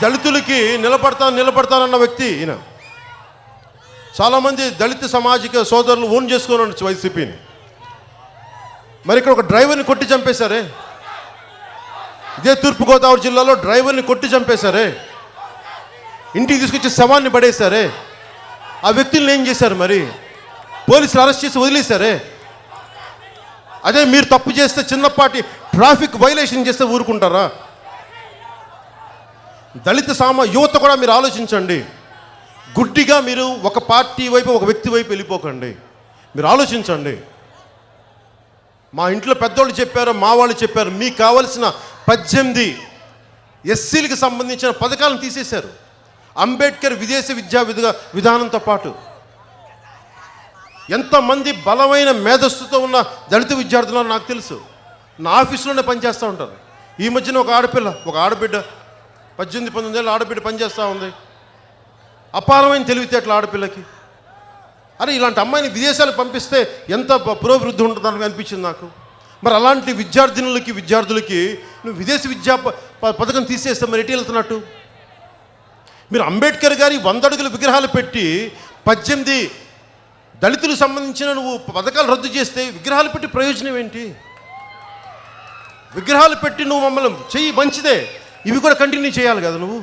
దళితులకి నిలబడతానన్న వ్యక్తి ఈయన. చాలామంది దళిత సామాజిక సోదరులు ఓన్ చేసుకోనండి వైసీపీని. మరి ఇక్కడ ఒక డ్రైవర్ని కొట్టి చంపేశారే, ఇదే తూర్పుగోదావరి జిల్లాలో డ్రైవర్ని కొట్టి చంపేశారే, ఇంటికి తీసుకొచ్చి శవాన్ని పడేశారే. ఆ వ్యక్తులను ఏం చేశారు? మరి పోలీసులు అరెస్ట్ చేసి వదిలేశారే. అదే మీరు తప్పు చేస్తే, చిన్నపాటి ట్రాఫిక్ వైలేషన్ చేస్తే ఊరుకుంటారా? దళిత యువత కూడా మీరు ఆలోచించండి. గుడ్డిగా మీరు ఒక పార్టీ వైపు, ఒక వ్యక్తి వైపు వెళ్ళిపోకండి. మీరు ఆలోచించండి. మా ఇంట్లో పెద్దోళ్ళు చెప్పారు, మా వాళ్ళు చెప్పారు, మీకు కావలసిన 18 ఎస్సీలకు సంబంధించిన పథకాలను తీసేశారు. అంబేద్కర్ విదేశీ విద్యా విధానంతో పాటు ఎంతమంది బలమైన మేధస్సుతో ఉన్న దళిత విద్యార్థులు నాకు తెలుసు. నా ఆఫీసులోనే పనిచేస్తూ ఉంటారు. ఈ మధ్యన ఒక ఆడబిడ్డ 18-19 ఏళ్ళ ఆడబిడ్డ పనిచేస్తూ ఉంది. అపారమైన తెలివితేటలు ఆడపిల్లకి. అరే, ఇలాంటి అమ్మాయిని విదేశాలకు పంపిస్తే ఎంత పురోభివృద్ధి ఉంటుందని అనిపించింది నాకు. మరి అలాంటి విద్యార్థులకి నువ్వు విదేశీ విద్యా పథకం తీసేస్తే మరి ఎటు వెళ్తున్నట్టు? మీరు అంబేద్కర్ గారి 100 అడుగుల విగ్రహాలు పెట్టి 18 దళితులకు సంబంధించిన నువ్వు పథకాలు రద్దు చేస్తే విగ్రహాలు పెట్టి ప్రయోజనం ఏంటి? విగ్రహాలు పెట్టి నువ్వు మమ్మల్ని చెయ్యి, మంచిదే, ఇవి కూడా కంటిన్యూ చేయాలి కదా నువ్వు.